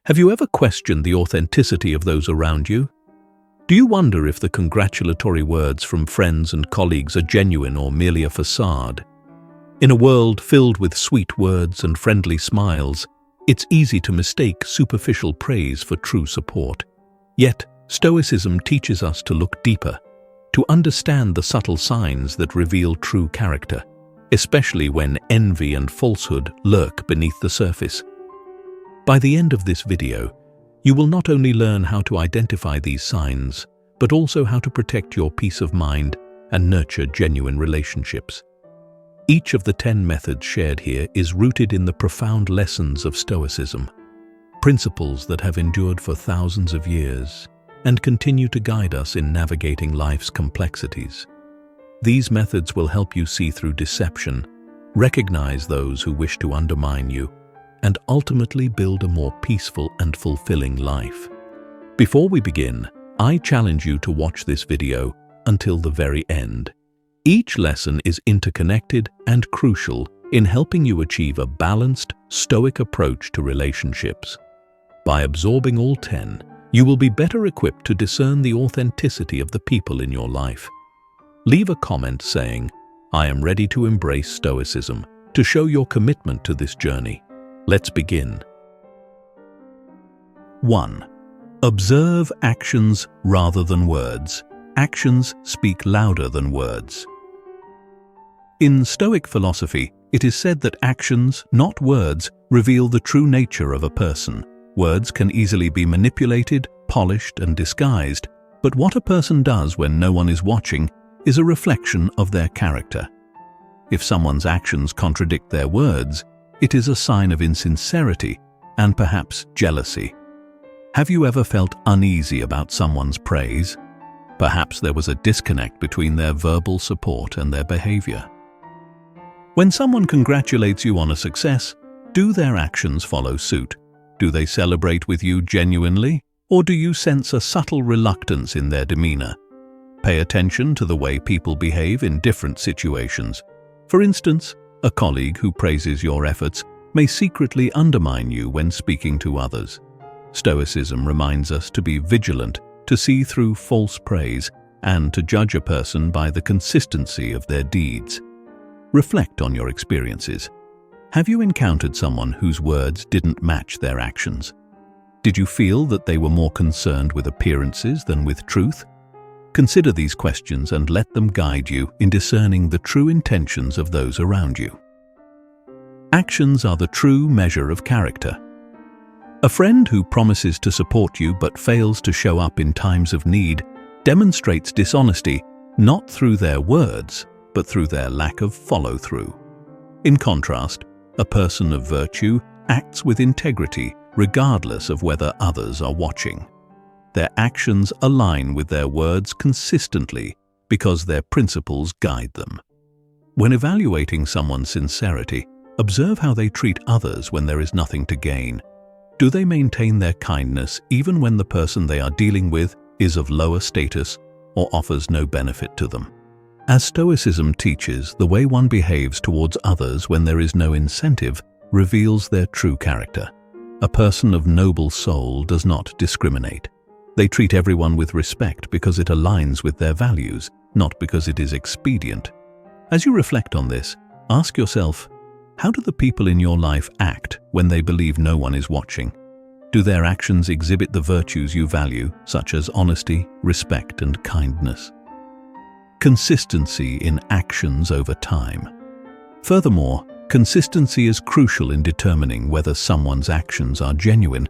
Have you ever questioned the authenticity of those around you? Do you wonder if the congratulatory words from friends and colleagues are genuine or merely a facade? In a world filled with sweet words and friendly smiles, it's easy to mistake superficial praise for true support. Yet, Stoicism teaches us to look deeper, to understand the subtle signs that reveal true character, especially when envy and falsehood lurk beneath the surface. By the end of this video, you will not only learn how to identify these signs, but also how to protect your peace of mind and nurture genuine relationships. Each of the 10 methods shared here is rooted in the profound lessons of Stoicism, principles that have endured for thousands of years and continue to guide us in navigating life's complexities. These methods will help you see through deception, recognize those who wish to undermine you, and ultimately build a more peaceful and fulfilling life. Before we begin, I challenge you to watch this video until the very end. Each lesson is interconnected and crucial in helping you achieve a balanced, stoic approach to relationships. By absorbing all 10, you will be better equipped to discern the authenticity of the people in your life. Leave a comment saying, "I am ready to embrace Stoicism," to show your commitment to this journey. Let's begin. 1. Observe actions rather than words. Actions speak louder than words. In Stoic philosophy, it is said that actions, not words, reveal the true nature of a person. Words can easily be manipulated, polished, and disguised, but what a person does when no one is watching is a reflection of their character. If someone's actions contradict their words, it is a sign of insincerity and perhaps jealousy. Have you ever felt uneasy about someone's praise? Perhaps there was a disconnect between their verbal support and their behavior. When someone congratulates you on a success, do their actions follow suit? Do they celebrate with you genuinely, or do you sense a subtle reluctance in their demeanor? Pay attention to the way people behave in different situations. For instance, a colleague who praises your efforts may secretly undermine you when speaking to others. Stoicism reminds us to be vigilant, to see through false praise, and to judge a person by the consistency of their deeds. Reflect on your experiences. Have you encountered someone whose words didn't match their actions? Did you feel that they were more concerned with appearances than with truth? Consider these questions and let them guide you in discerning the true intentions of those around you. Actions are the true measure of character. A friend who promises to support you but fails to show up in times of need demonstrates dishonesty not through their words, but through their lack of follow-through. In contrast, a person of virtue acts with integrity regardless of whether others are watching. Their actions align with their words consistently because their principles guide them. When evaluating someone's sincerity, observe how they treat others when there is nothing to gain. Do they maintain their kindness even when the person they are dealing with is of lower status or offers no benefit to them? As Stoicism teaches, the way one behaves towards others when there is no incentive reveals their true character. A person of noble soul does not discriminate. They treat everyone with respect because it aligns with their values, not because it is expedient. As you reflect on this, ask yourself, how do the people in your life act when they believe no one is watching? Do their actions exhibit the virtues you value, such as honesty, respect, and kindness? Consistency in actions over time. Furthermore, consistency is crucial in determining whether someone's actions are genuine.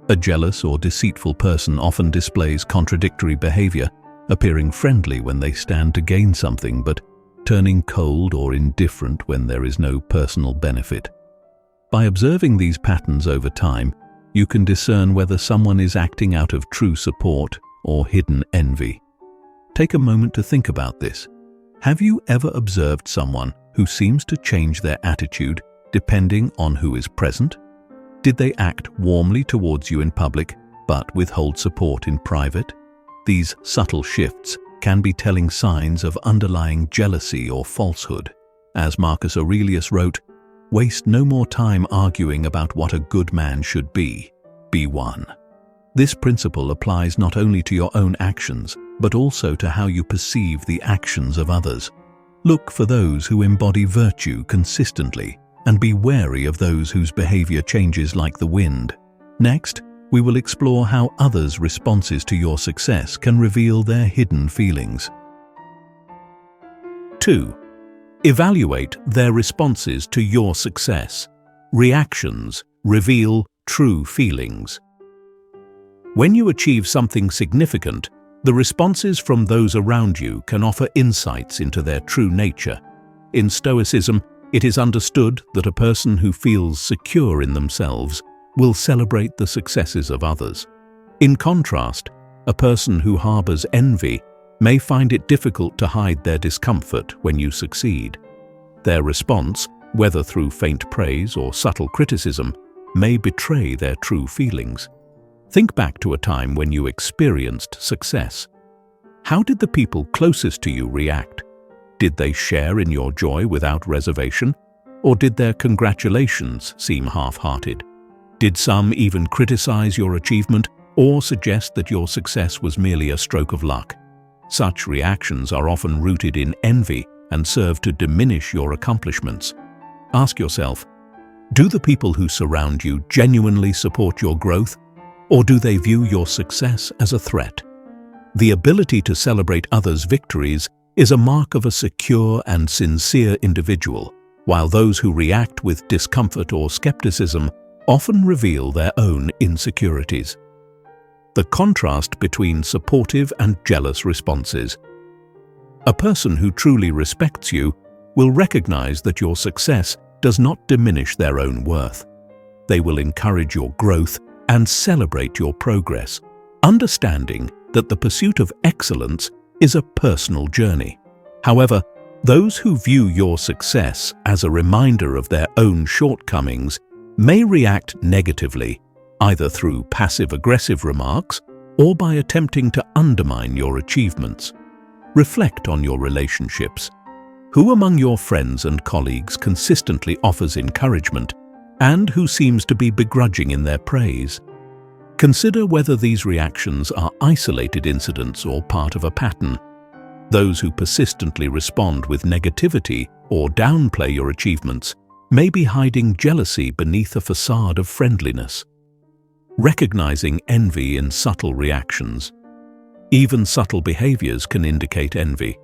A jealous or deceitful person often displays contradictory behavior, appearing friendly when they stand to gain something, but turning cold or indifferent when there is no personal benefit. By observing these patterns over time, you can discern whether someone is acting out of true support or hidden envy. Take a moment to think about this. Have you ever observed someone who seems to change their attitude depending on who is present? Did they act warmly towards you in public, but withhold support in private? These subtle shifts can be telling signs of underlying jealousy or falsehood. As Marcus Aurelius wrote, "Waste no more time arguing about what a good man should be. be one. This principle applies not only to your own actions, but also to how you perceive the actions of others. Look for those who embody virtue consistently, and be wary of those whose behavior changes like the wind. Next, we will explore how others' responses to your success can reveal their hidden feelings. 2. Evaluate their responses to your success. Reactions reveal true feelings. When you achieve something significant, the responses from those around you can offer insights into their true nature. In Stoicism, it is understood that a person who feels secure in themselves will celebrate the successes of others. In contrast, a person who harbors envy may find it difficult to hide their discomfort when you succeed. Their response, whether through faint praise or subtle criticism, may betray their true feelings. Think back to a time when you experienced success. How did the people closest to you react? Did they share in your joy without reservation? Or did their congratulations seem half-hearted? Did some even criticize your achievement or suggest that your success was merely a stroke of luck? Such reactions are often rooted in envy and serve to diminish your accomplishments. Ask yourself, do the people who surround you genuinely support your growth, or do they view your success as a threat? The ability to celebrate others' victories is a mark of a secure and sincere individual, while those who react with discomfort or skepticism often reveal their own insecurities. The contrast between supportive and jealous responses. A person who truly respects you will recognize that your success does not diminish their own worth. They will encourage your growth and celebrate your progress, understanding that the pursuit of excellence is a personal journey. However, those who view your success as a reminder of their own shortcomings may react negatively, either through passive-aggressive remarks or by attempting to undermine your achievements. Reflect on your relationships. Who among your friends and colleagues consistently offers encouragement, and who seems to be begrudging in their praise? Consider whether these reactions are isolated incidents or part of a pattern. Those who persistently respond with negativity or downplay your achievements may be hiding jealousy beneath a facade of friendliness. Recognizing envy in subtle reactions. Even subtle behaviors can indicate envy.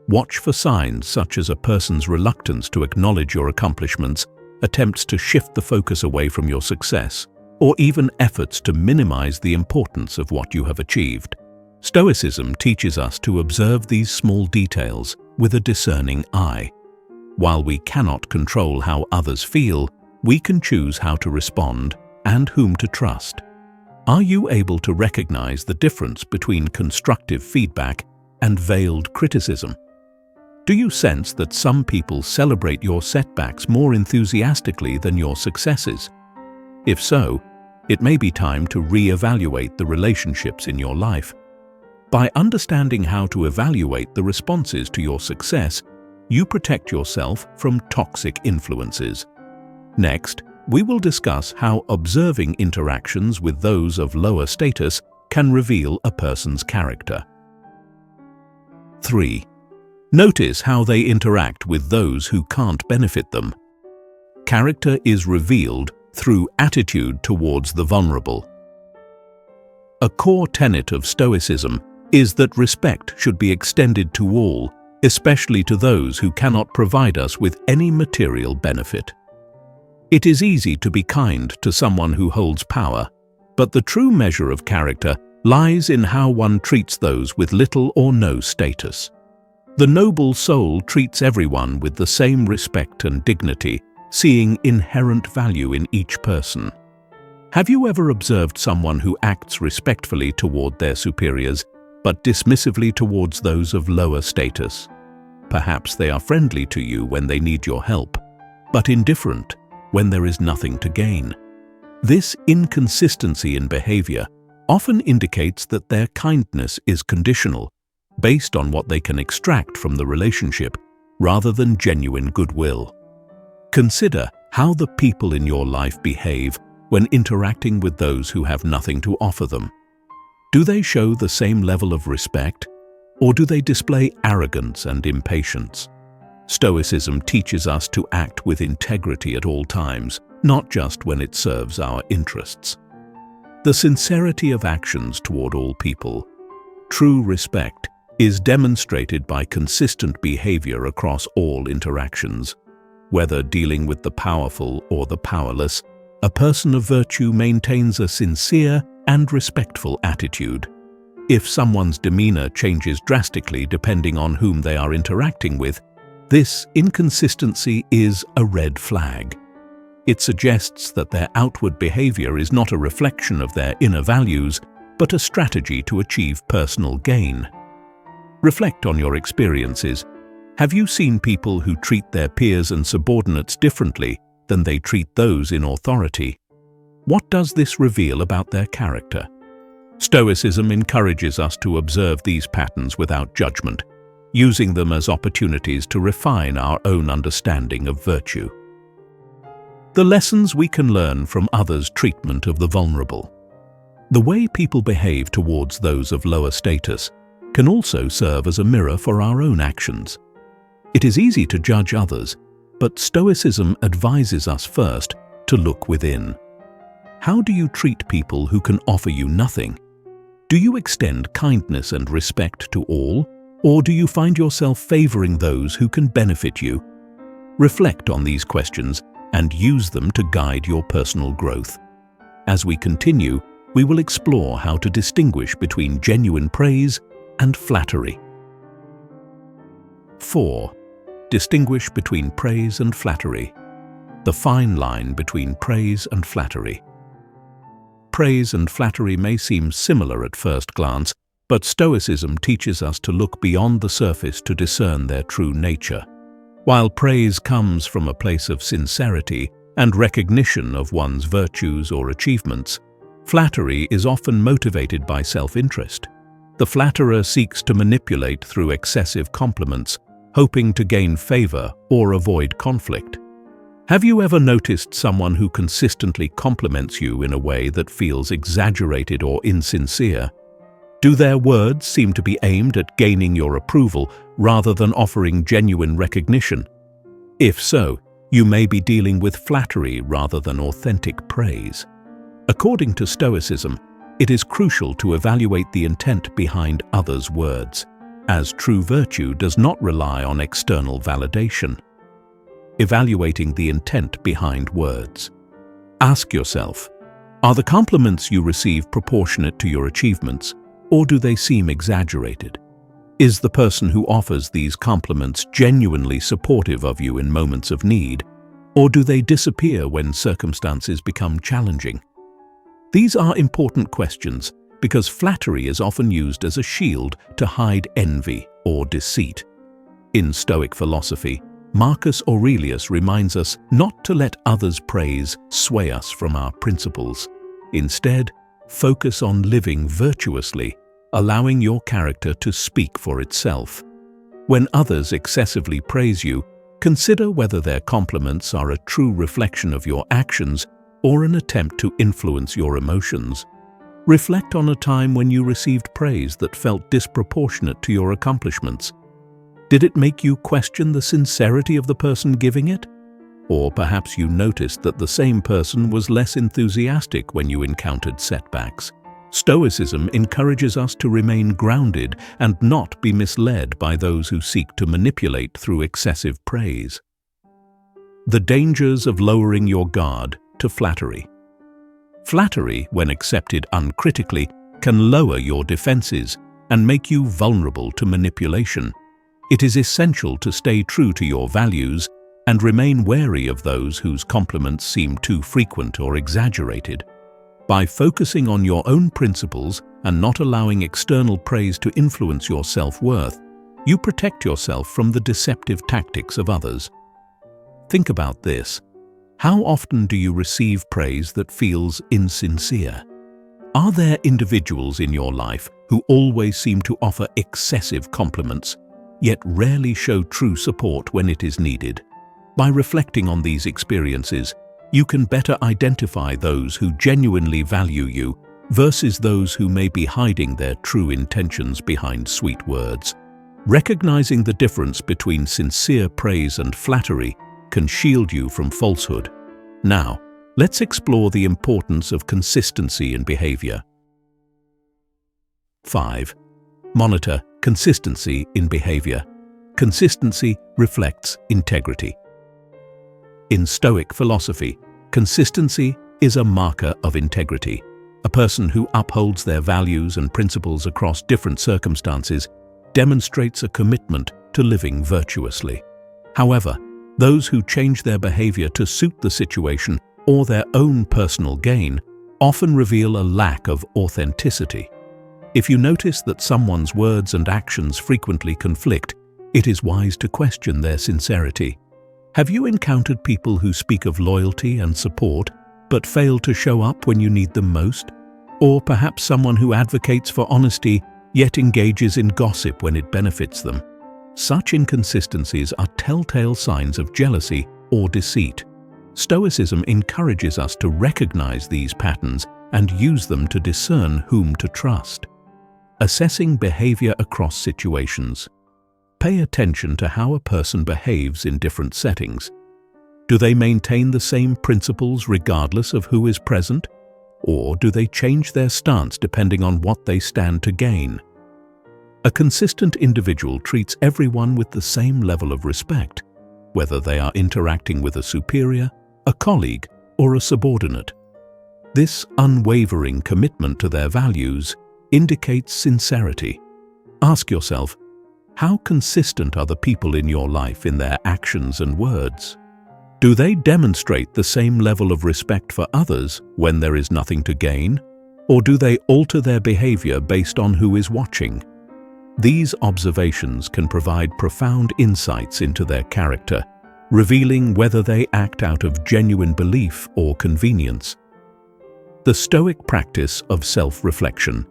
Watch for signs such as a person's reluctance to acknowledge your accomplishments, attempts to shift the focus away from your success, or even efforts to minimize the importance of what you have achieved. Stoicism teaches us to observe these small details with a discerning eye. While we cannot control how others feel, we can choose how to respond and whom to trust. Are you able to recognize the difference between constructive feedback and veiled criticism? Do you sense that some people celebrate your setbacks more enthusiastically than your successes? If so, it may be time to re-evaluate the relationships in your life. By understanding how to evaluate the responses to your success, you protect yourself from toxic influences. Next, we will discuss how observing interactions with those of lower status can reveal a person's character. 3. Notice how they interact with those who can't benefit them. Character is revealed through attitude towards the vulnerable. A core tenet of Stoicism is that respect should be extended to all, especially to those who cannot provide us with any material benefit. It is easy to be kind to someone who holds power, but the true measure of character lies in how one treats those with little or no status. The noble soul treats everyone with the same respect and dignity, seeing inherent value in each person. Have you ever observed someone who acts respectfully toward their superiors, but dismissively towards those of lower status? Perhaps they are friendly to you when they need your help, but indifferent when there is nothing to gain. This inconsistency in behavior often indicates that their kindness is conditional, based on what they can extract from the relationship, rather than genuine goodwill. Consider how the people in your life behave when interacting with those who have nothing to offer them? Do they show the same level of respect, or do they display arrogance and impatience? Stoicism teaches us to act with integrity at all times, not just when it serves our interests. The sincerity of actions toward all people, true respect, is demonstrated by consistent behavior across all interactions. Whether dealing with the powerful or the powerless, a person of virtue maintains a sincere and respectful attitude. If someone's demeanor changes drastically depending on whom they are interacting with, this inconsistency is a red flag. It suggests that their outward behavior is not a reflection of their inner values, but a strategy to achieve personal gain. Reflect on your experiences. Have you seen people who treat their peers and subordinates differently than they treat those in authority? What does this reveal about their character? Stoicism encourages us to observe these patterns without judgment, using them as opportunities to refine our own understanding of virtue. The lessons we can learn from others' treatment of the vulnerable. The way people behave towards those of lower status can also serve as a mirror for our own actions. It is easy to judge others, but Stoicism advises us first to look within. How do you treat people who can offer you nothing? Do you extend kindness and respect to all, or do you find yourself favoring those who can benefit you? Reflect on these questions and use them to guide your personal growth. As we continue, we will explore how to distinguish between genuine praise and flattery. 4. Distinguish between praise and flattery. The fine line between praise and flattery. Praise and flattery may seem similar at first glance, but Stoicism teaches us to look beyond the surface to discern their true nature. While praise comes from a place of sincerity and recognition of one's virtues or achievements, flattery is often motivated by self-interest. The flatterer seeks to manipulate through excessive compliments, hoping to gain favor or avoid conflict. Have you ever noticed someone who consistently compliments you in a way that feels exaggerated or insincere? Do their words seem to be aimed at gaining your approval rather than offering genuine recognition? If so, you may be dealing with flattery rather than authentic praise. According to Stoicism, it is crucial to evaluate the intent behind others' words, as true virtue does not rely on external validation. Evaluating the intent behind words. Ask yourself, are the compliments you receive proportionate to your achievements, or do they seem exaggerated? Is the person who offers these compliments genuinely supportive of you in moments of need, or do they disappear when circumstances become challenging? These are important questions because flattery is often used as a shield to hide envy or deceit. In Stoic philosophy, Marcus Aurelius reminds us not to let others' praise sway us from our principles. Instead, focus on living virtuously, allowing your character to speak for itself. When others excessively praise you, consider whether their compliments are a true reflection of your actions or an attempt to influence your emotions. Reflect on a time when you received praise that felt disproportionate to your accomplishments. Did it make you question the sincerity of the person giving it? Or perhaps you noticed that the same person was less enthusiastic when you encountered setbacks. Stoicism encourages us to remain grounded and not be misled by those who seek to manipulate through excessive praise. The dangers of lowering your guard to flattery. Flattery, when accepted uncritically, can lower your defenses and make you vulnerable to manipulation. It is essential to stay true to your values and remain wary of those whose compliments seem too frequent or exaggerated. By focusing on your own principles and not allowing external praise to influence your self-worth, you protect yourself from the deceptive tactics of others. Think about this. How often do you receive praise that feels insincere? Are there individuals in your life who always seem to offer excessive compliments, yet rarely show true support when it is needed? By reflecting on these experiences, you can better identify those who genuinely value you versus those who may be hiding their true intentions behind sweet words. Recognizing the difference between sincere praise and flattery can shield you from falsehood. Now, let's explore the importance of consistency in behavior. 5. Monitor consistency in behavior. Consistency reflects integrity. In Stoic philosophy, consistency is a marker of integrity. A person who upholds their values and principles across different circumstances demonstrates a commitment to living virtuously. However, those who change their behavior to suit the situation or their own personal gain often reveal a lack of authenticity. If you notice that someone's words and actions frequently conflict, it is wise to question their sincerity. Have you encountered people who speak of loyalty and support but fail to show up when you need them most? Or perhaps someone who advocates for honesty yet engages in gossip when it benefits them? Such inconsistencies are telltale signs of jealousy or deceit. Stoicism encourages us to recognize these patterns and use them to discern whom to trust. Assessing behavior across situations. Pay attention to how a person behaves in different settings. Do they maintain the same principles regardless of who is present? Or do they change their stance depending on what they stand to gain? A consistent individual treats everyone with the same level of respect, whether they are interacting with a superior, a colleague, or a subordinate. This unwavering commitment to their values indicates sincerity. Ask yourself, how consistent are the people in your life in their actions and words? Do they demonstrate the same level of respect for others when there is nothing to gain? Or do they alter their behavior based on who is watching? These observations can provide profound insights into their character, revealing whether they act out of genuine belief or convenience. The Stoic practice of self-reflection.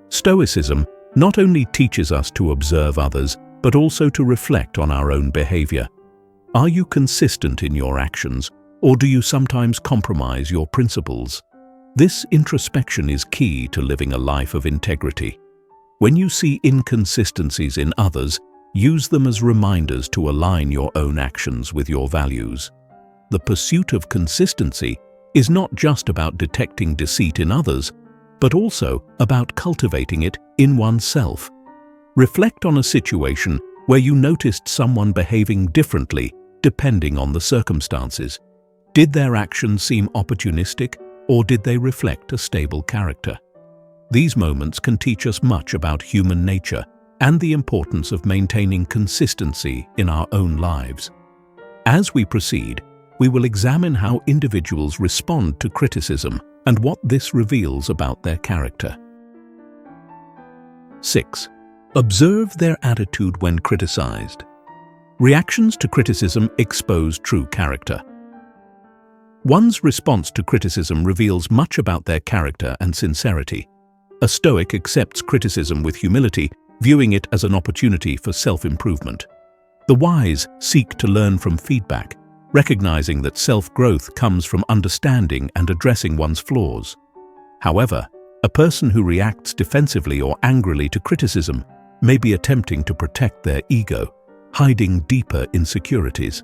Stoicism not only teaches us to observe others, but also to reflect on our own behavior. Are you consistent in your actions, or do you sometimes compromise your principles? This introspection is key to living a life of integrity. When you see inconsistencies in others, use them as reminders to align your own actions with your values. The pursuit of consistency is not just about detecting deceit in others, but also about cultivating it in oneself. Reflect on a situation where you noticed someone behaving differently depending on the circumstances. Did their actions seem opportunistic, or did they reflect a stable character? These moments can teach us much about human nature and the importance of maintaining consistency in our own lives. As we proceed, we will examine how individuals respond to criticism and what this reveals about their character. 6. Observe their attitude when criticized. Reactions to criticism expose true character. One's response to criticism reveals much about their character and sincerity. A Stoic accepts criticism with humility, viewing it as an opportunity for self-improvement. The wise seek to learn from feedback, recognizing that self-growth comes from understanding and addressing one's flaws. However, a person who reacts defensively or angrily to criticism may be attempting to protect their ego, hiding deeper insecurities.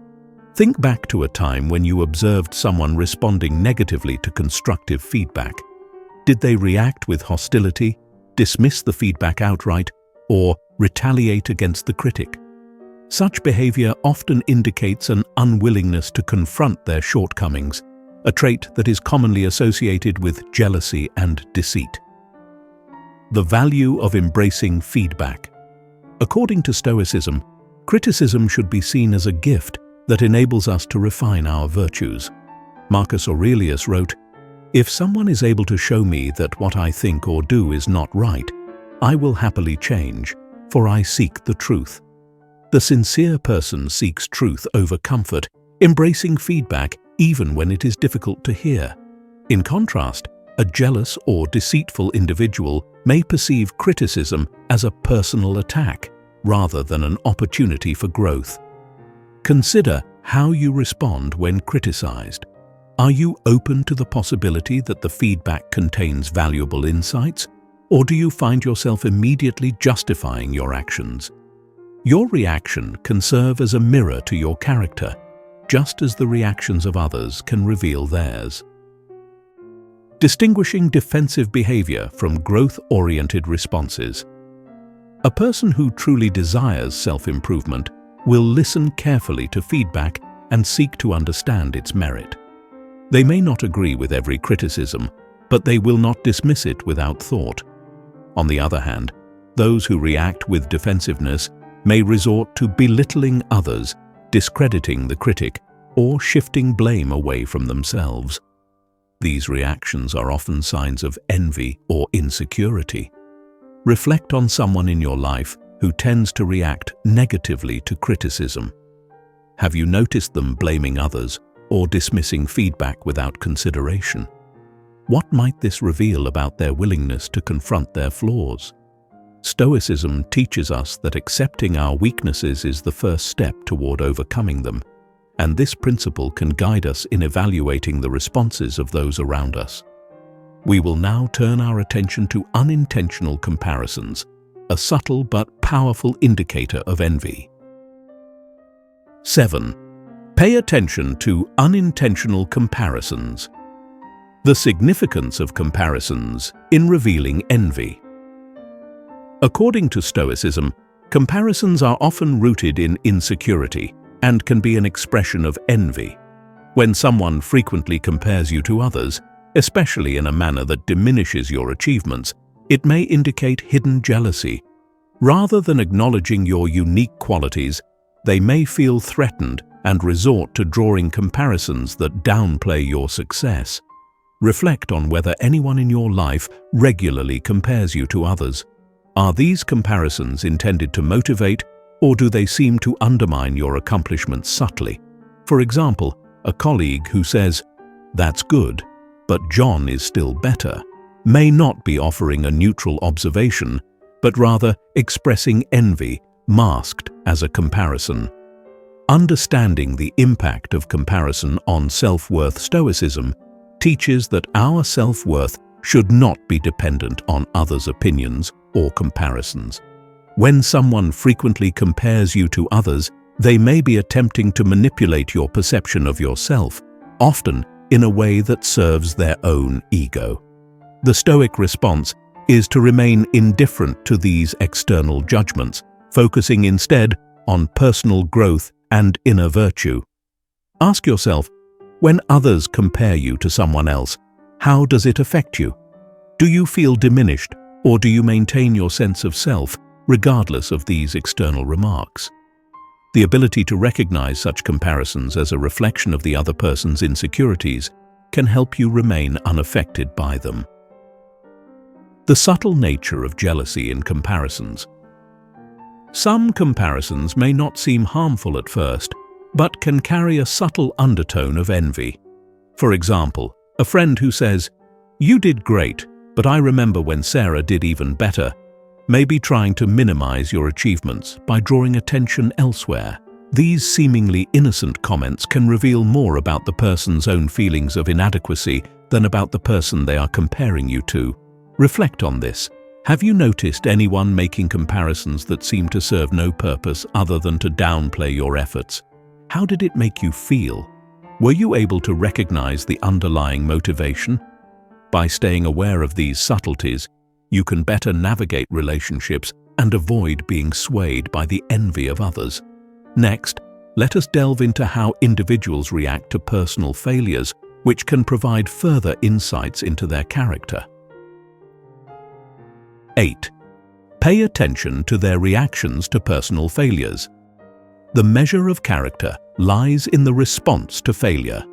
Think back to a time when you observed someone responding negatively to constructive feedback. Did they react with hostility, dismiss the feedback outright, or retaliate against the critic? Such behavior often indicates an unwillingness to confront their shortcomings, a trait that is commonly associated with jealousy and deceit. The value of embracing feedback. According to Stoicism, criticism should be seen as a gift that enables us to refine our virtues. Marcus Aurelius wrote, "If someone is able to show me that what I think or do is not right, I will happily change, for I seek the truth." The sincere person seeks truth over comfort, embracing feedback even when it is difficult to hear. In contrast, a jealous or deceitful individual may perceive criticism as a personal attack rather than an opportunity for growth. Consider how you respond when criticized. Are you open to the possibility that the feedback contains valuable insights, or do you find yourself immediately justifying your actions? Your reaction can serve as a mirror to your character, just as the reactions of others can reveal theirs. Distinguishing defensive behavior from growth-oriented responses. A person who truly desires self-improvement will listen carefully to feedback and seek to understand its merit. They may not agree with every criticism, but they will not dismiss it without thought. On the other hand, those who react with defensiveness may resort to belittling others, discrediting the critic, or shifting blame away from themselves. These reactions are often signs of envy or insecurity. Reflect on someone in your life who tends to react negatively to criticism. Have you noticed them blaming others or dismissing feedback without consideration? What might this reveal about their willingness to confront their flaws? Stoicism teaches us that accepting our weaknesses is the first step toward overcoming them, and this principle can guide us in evaluating the responses of those around us. We will now turn our attention to unintentional comparisons, a subtle but powerful indicator of envy. 7. Pay attention to unintentional comparisons. The significance of comparisons in revealing envy. According to Stoicism, comparisons are often rooted in insecurity and can be an expression of envy. When someone frequently compares you to others, especially in a manner that diminishes your achievements, it may indicate hidden jealousy. Rather than acknowledging your unique qualities, they may feel threatened and resort to drawing comparisons that downplay your success. Reflect on whether anyone in your life regularly compares you to others. Are these comparisons intended to motivate, or do they seem to undermine your accomplishments subtly? For example, a colleague who says, "That's good, but John is still better," may not be offering a neutral observation, but rather expressing envy masked as a comparison. Understanding the impact of comparison on self-worth. Stoicism teaches that our self-worth should not be dependent on others' opinions or comparisons. When someone frequently compares you to others, they may be attempting to manipulate your perception of yourself, often in a way that serves their own ego. The Stoic response is to remain indifferent to these external judgments, focusing instead on personal growth and inner virtue. Ask yourself, when others compare you to someone else, how does it affect you? Do you feel diminished, or do you maintain your sense of self, regardless of these external remarks? The ability to recognize such comparisons as a reflection of the other person's insecurities can help you remain unaffected by them. The subtle nature of jealousy in comparisons. Some comparisons may not seem harmful at first, but can carry a subtle undertone of envy. For example, a friend who says, "You did great, but I remember when Sarah did even better," may be trying to minimize your achievements by drawing attention elsewhere. These seemingly innocent comments can reveal more about the person's own feelings of inadequacy than about the person they are comparing you to. Reflect on this. Have you noticed anyone making comparisons that seem to serve no purpose other than to downplay your efforts? How did it make you feel? Were you able to recognize the underlying motivation? By staying aware of these subtleties, you can better navigate relationships and avoid being swayed by the envy of others. Next, let us delve into how individuals react to personal failures, which can provide further insights into their character. 8. Pay attention to their reactions to personal failures. The measure of character lies in the response to failure.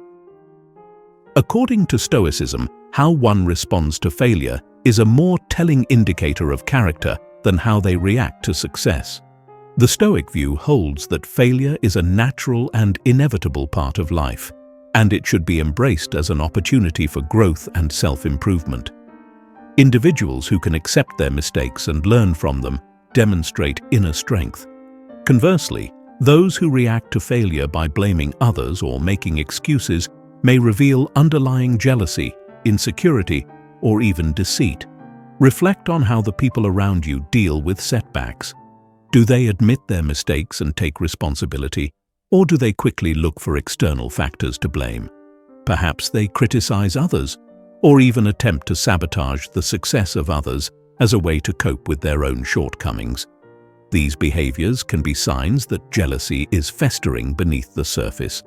According to Stoicism, how one responds to failure is a more telling indicator of character than how they react to success. The Stoic view holds that failure is a natural and inevitable part of life, and it should be embraced as an opportunity for growth and self-improvement. Individuals who can accept their mistakes and learn from them demonstrate inner strength. Conversely, those who react to failure by blaming others or making excuses may reveal underlying jealousy, insecurity, or even deceit. Reflect on how the people around you deal with setbacks. Do they admit their mistakes and take responsibility, or do they quickly look for external factors to blame? Perhaps they criticize others, or even attempt to sabotage the success of others as a way to cope with their own shortcomings. These behaviors can be signs that jealousy is festering beneath the surface.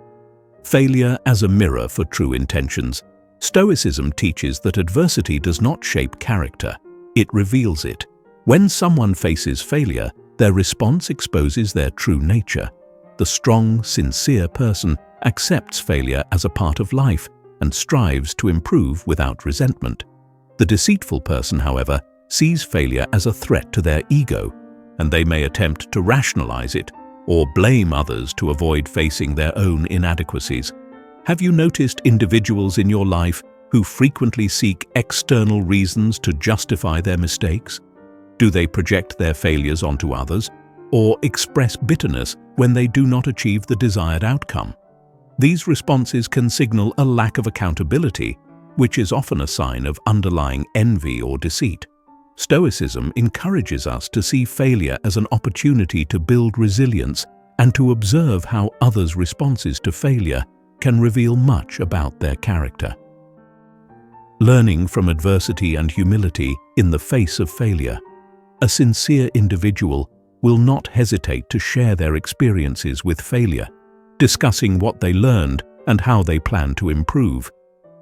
Failure as a mirror for true intentions. Stoicism teaches that adversity does not shape character, it reveals it. When someone faces failure, their response exposes their true nature. The strong, sincere person accepts failure as a part of life and strives to improve without resentment. The deceitful person, however, sees failure as a threat to their ego, and they may attempt to rationalize it or blame others to avoid facing their own inadequacies. Have you noticed individuals in your life who frequently seek external reasons to justify their mistakes? Do they project their failures onto others, or express bitterness when they do not achieve the desired outcome? These responses can signal a lack of accountability, which is often a sign of underlying envy or deceit. Stoicism encourages us to see failure as an opportunity to build resilience and to observe how others' responses to failure can reveal much about their character. Learning from adversity and humility in the face of failure. A sincere individual will not hesitate to share their experiences with failure, discussing what they learned and how they plan to improve.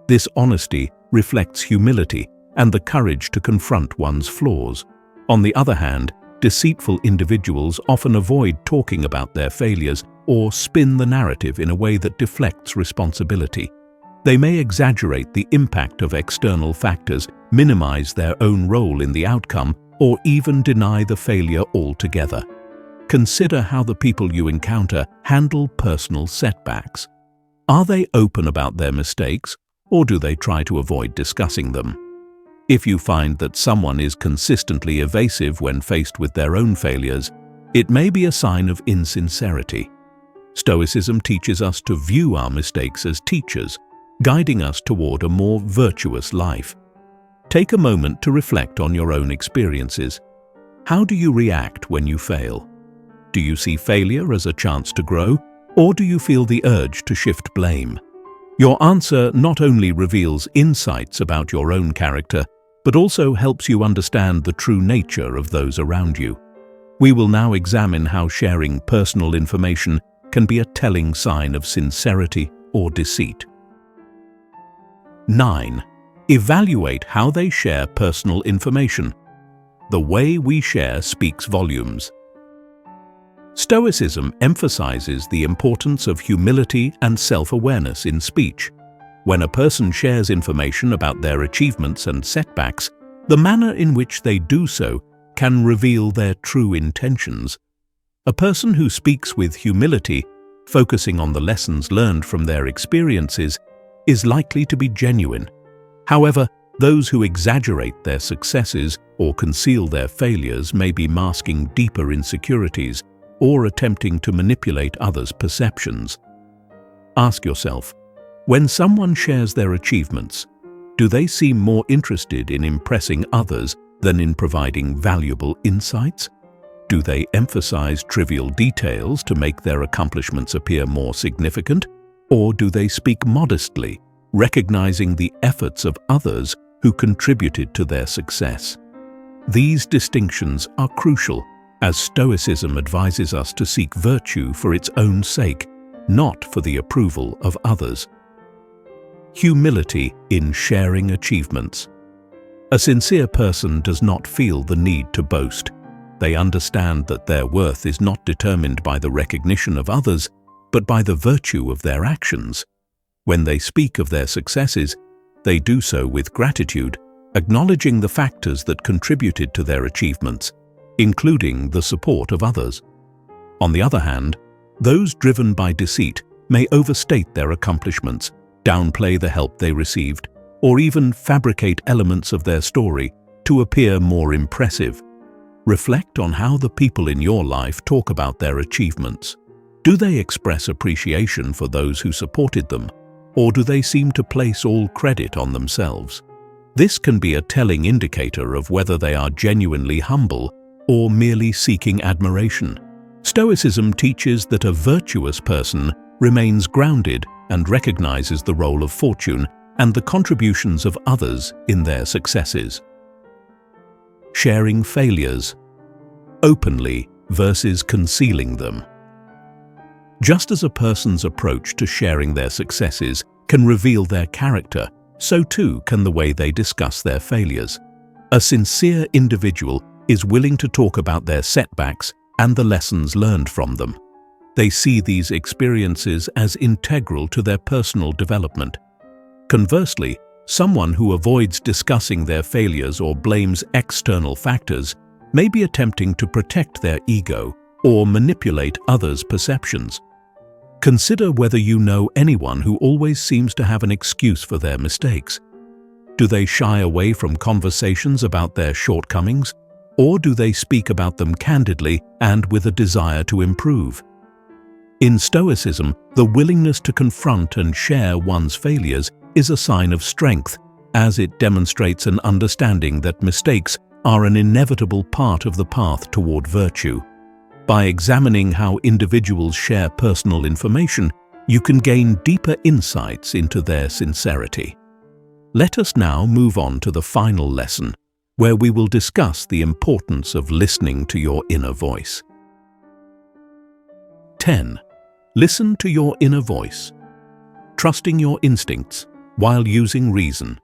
This honesty reflects humility and the courage to confront one's flaws. On the other hand, deceitful individuals often avoid talking about their failures or spin the narrative in a way that deflects responsibility. They may exaggerate the impact of external factors, minimize their own role in the outcome, or even deny the failure altogether. Consider how the people you encounter handle personal setbacks. Are they open about their mistakes, or do they try to avoid discussing them? If you find that someone is consistently evasive when faced with their own failures, it may be a sign of insincerity. Stoicism teaches us to view our mistakes as teachers, guiding us toward a more virtuous life. Take a moment to reflect on your own experiences. How do you react when you fail? Do you see failure as a chance to grow, or do you feel the urge to shift blame? Your answer not only reveals insights about your own character, but also helps you understand the true nature of those around you. We will now examine how sharing personal information can be a telling sign of sincerity or deceit. 9. Evaluate how they share personal information. The way we share speaks volumes. Stoicism emphasizes the importance of humility and self-awareness in speech. When a person shares information about their achievements and setbacks, the manner in which they do so can reveal their true intentions. A person who speaks with humility, focusing on the lessons learned from their experiences, is likely to be genuine. However, those who exaggerate their successes or conceal their failures may be masking deeper insecurities or attempting to manipulate others' perceptions. Ask yourself, when someone shares their achievements, do they seem more interested in impressing others than in providing valuable insights? Do they emphasize trivial details to make their accomplishments appear more significant? Or do they speak modestly, recognizing the efforts of others who contributed to their success? These distinctions are crucial, as Stoicism advises us to seek virtue for its own sake, not for the approval of others. Humility in sharing achievements. A sincere person does not feel the need to boast. They understand that their worth is not determined by the recognition of others, but by the virtue of their actions. When they speak of their successes, they do so with gratitude, acknowledging the factors that contributed to their achievements, including the support of others. On the other hand, those driven by deceit may overstate their accomplishments, downplay the help they received, or even fabricate elements of their story to appear more impressive. Reflect on how the people in your life talk about their achievements. Do they express appreciation for those who supported them, or do they seem to place all credit on themselves? This can be a telling indicator of whether they are genuinely humble or merely seeking admiration. Stoicism teaches that a virtuous person remains grounded and recognizes the role of fortune and the contributions of others in their successes. Sharing failures openly versus concealing them. Just as a person's approach to sharing their successes can reveal their character, so too can the way they discuss their failures. A sincere individual is willing to talk about their setbacks and the lessons learned from them. They see these experiences as integral to their personal development. Conversely, someone who avoids discussing their failures or blames external factors may be attempting to protect their ego or manipulate others' perceptions. Consider whether you know anyone who always seems to have an excuse for their mistakes. Do they shy away from conversations about their shortcomings, or do they speak about them candidly and with a desire to improve? In Stoicism, the willingness to confront and share one's failures is a sign of strength, as it demonstrates an understanding that mistakes are an inevitable part of the path toward virtue. By examining how individuals share personal information, you can gain deeper insights into their sincerity. Let us now move on to the final lesson, where we will discuss the importance of listening to your inner voice. 10. Listen to your inner voice. Trusting your instincts while using reason.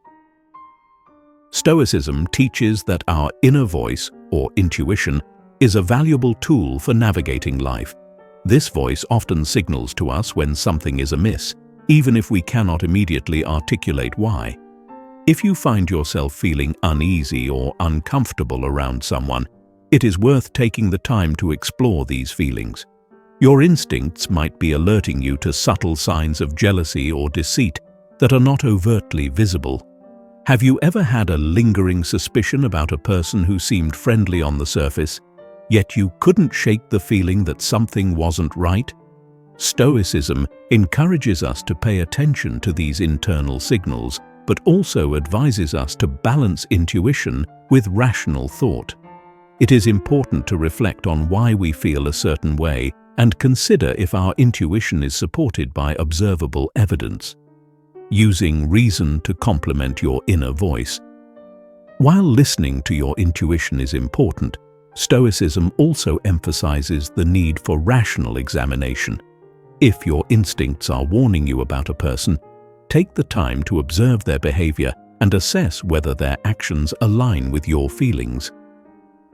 Stoicism teaches that our inner voice, or intuition, is a valuable tool for navigating life. This voice often signals to us when something is amiss, even if we cannot immediately articulate why. If you find yourself feeling uneasy or uncomfortable around someone, it is worth taking the time to explore these feelings. Your instincts might be alerting you to subtle signs of jealousy or deceit that are not overtly visible. Have you ever had a lingering suspicion about a person who seemed friendly on the surface, yet you couldn't shake the feeling that something wasn't right? Stoicism encourages us to pay attention to these internal signals, but also advises us to balance intuition with rational thought. It is important to reflect on why we feel a certain way and consider if our intuition is supported by observable evidence. Using reason to complement your inner voice. While listening to your intuition is important, Stoicism also emphasizes the need for rational examination. If your instincts are warning you about a person, take the time to observe their behavior and assess whether their actions align with your feelings.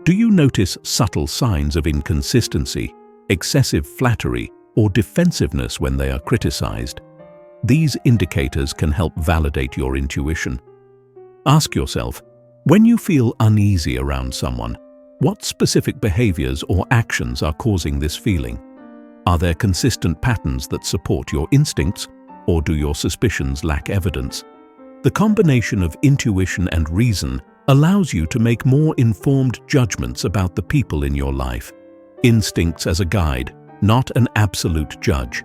Do you notice subtle signs of inconsistency, excessive flattery, or defensiveness when they are criticized? These indicators can help validate your intuition. Ask yourself, when you feel uneasy around someone, what specific behaviors or actions are causing this feeling? Are there consistent patterns that support your instincts, or do your suspicions lack evidence? The combination of intuition and reason allows you to make more informed judgments about the people in your life. Instincts as a guide, not an absolute judge.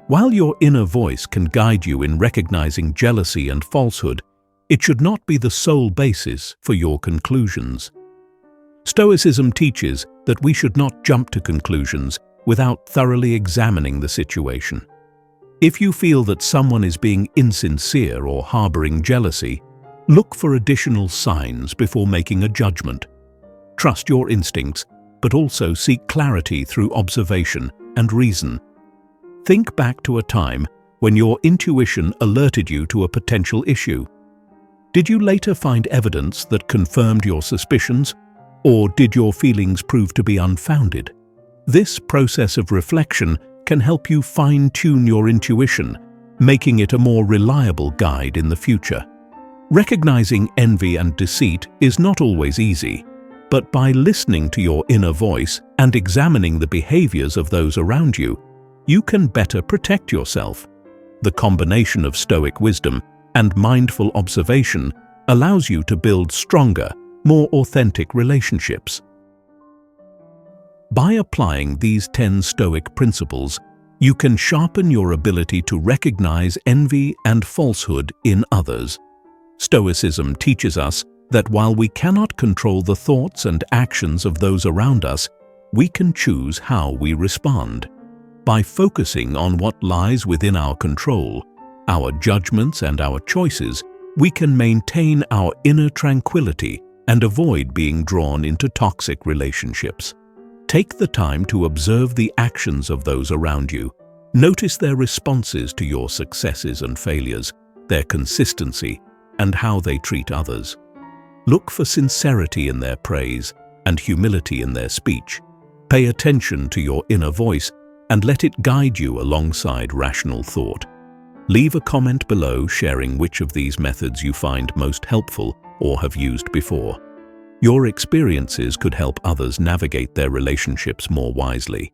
While your inner voice can guide you in recognizing jealousy and falsehood, it should not be the sole basis for your conclusions. Stoicism teaches that we should not jump to conclusions without thoroughly examining the situation. If you feel that someone is being insincere or harboring jealousy, look for additional signs before making a judgment. Trust your instincts, but also seek clarity through observation and reason. Think back to a time when your intuition alerted you to a potential issue. Did you later find evidence that confirmed your suspicions, or did your feelings prove to be unfounded? This process of reflection can help you fine-tune your intuition, making it a more reliable guide in the future. Recognizing envy and deceit is not always easy, but by listening to your inner voice and examining the behaviors of those around you, you can better protect yourself. The combination of Stoic wisdom and mindful observation allows you to build stronger, more authentic relationships. By applying these 10 Stoic principles, You can sharpen your ability to recognize envy and falsehood in others. Stoicism teaches us that while we cannot control the thoughts and actions of those around us, we can choose how we respond. By focusing on what lies within our control, our judgments and our choices, we can maintain our inner tranquility and avoid being drawn into toxic relationships. Take the time to observe the actions of those around you. Notice their responses to your successes and failures, their consistency, and how they treat others. Look for sincerity in their praise and humility in their speech. Pay attention to your inner voice and let it guide you alongside rational thought. Leave a comment below sharing which of these methods you find most helpful or have used before. Your experiences could help others navigate their relationships more wisely.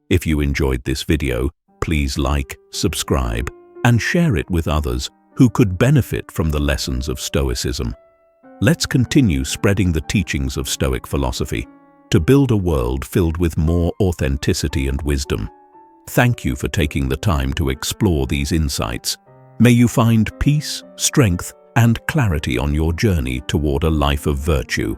If you enjoyed this video, please like, subscribe, and share it with others who could benefit from the lessons of Stoicism. Let's continue spreading the teachings of Stoic philosophy to build a world filled with more authenticity and wisdom. Thank you for taking the time to explore these insights. May you find peace, strength, and clarity on your journey toward a life of virtue.